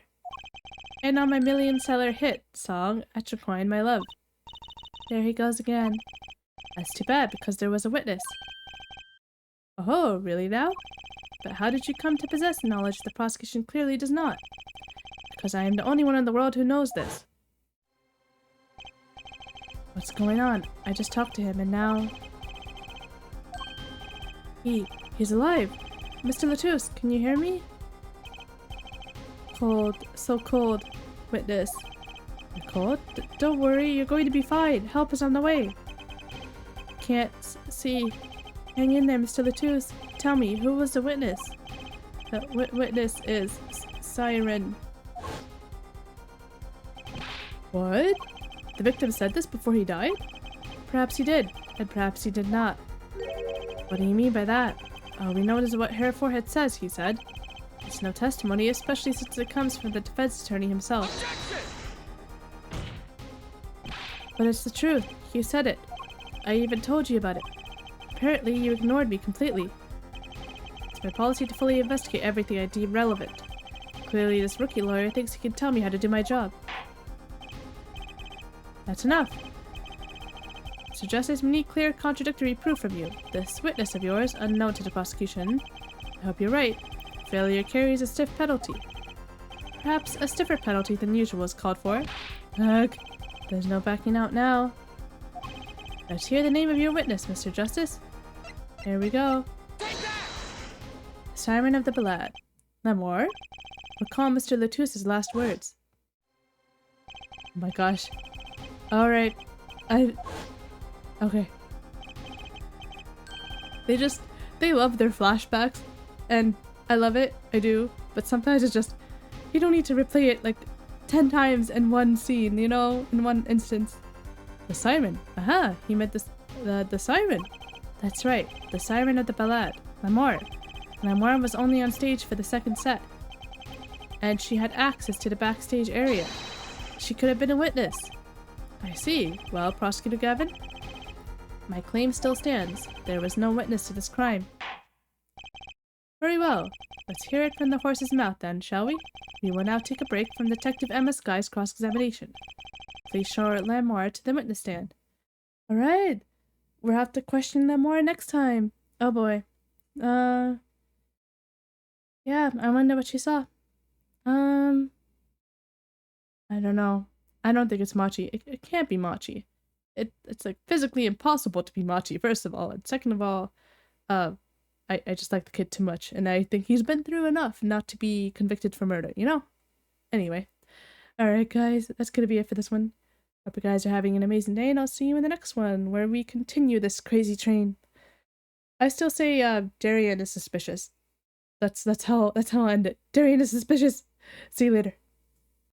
And on my million-seller hit song, Etriquine My Love. There he goes again. That's too bad, because there was a witness. Oh, really now? But how did you come to possess knowledge the prosecution clearly does not? Because I am the only one in the world who knows this. What's going on? I just talked to him and now... He's alive! Mr. Latouche, can you hear me? Cold. So cold. Witness. You're cold? Don't worry, you're going to be fine. Help is on the way. Can't see. Hang in there, Mr. Latouche. Tell me, who was the witness? The witness is Siren. What? The victim said this before he died? Perhaps he did, and perhaps he did not. What do you mean by that? All we know is what her forehead says, he said. It's no testimony, especially since it comes from the defense attorney himself. But it's the truth. You said it. I even told you about it. Apparently, you ignored me completely. It's my policy to fully investigate everything I deem relevant. Clearly, this rookie lawyer thinks he can tell me how to do my job. That's enough. Mr. Justice, we need clear contradictory proof from you. This witness of yours, unknown to the prosecution. I hope you're right. Failure carries a stiff penalty. Perhaps a stiffer penalty than usual is called for. Ugh, there's no backing out now. Let's hear the name of your witness, Mr. Justice. Here we go. Siren of the Ballad. Memoir. Recall Mr. Latouche's last words. Oh my gosh. Alright. Okay. They love their flashbacks. And I love it. I do. But sometimes it's just... You don't need to replay it like 10 times in one scene, you know? In one instance. The Siren. Aha! He meant the Siren. That's right. The Siren of the Ballad. Memoir. Memoir was only on stage for the second set. And she had access to the backstage area. She could have been a witness. I see. Well, Prosecutor Gavin? My claim still stands. There was no witness to this crime. Very well. Let's hear it from the horse's mouth then, shall we? We will now take a break from Detective Emma Sky's cross-examination. Please show Lamoire to the witness stand. Alright. We'll have to question Lamoire next time. Oh boy. Yeah, I wonder what she saw. I don't know. I don't think it's Machi. It can't be Machi. It's like physically impossible to be Machi, first of all. And second of all, I just like the kid too much. And I think he's been through enough not to be convicted for murder, you know? Anyway. Alright guys, that's gonna be it for this one. Hope you guys are having an amazing day, and I'll see you in the next one, where we continue this crazy train. I still say, Darian is suspicious. That's how I'll end it. Darian is suspicious. See you later.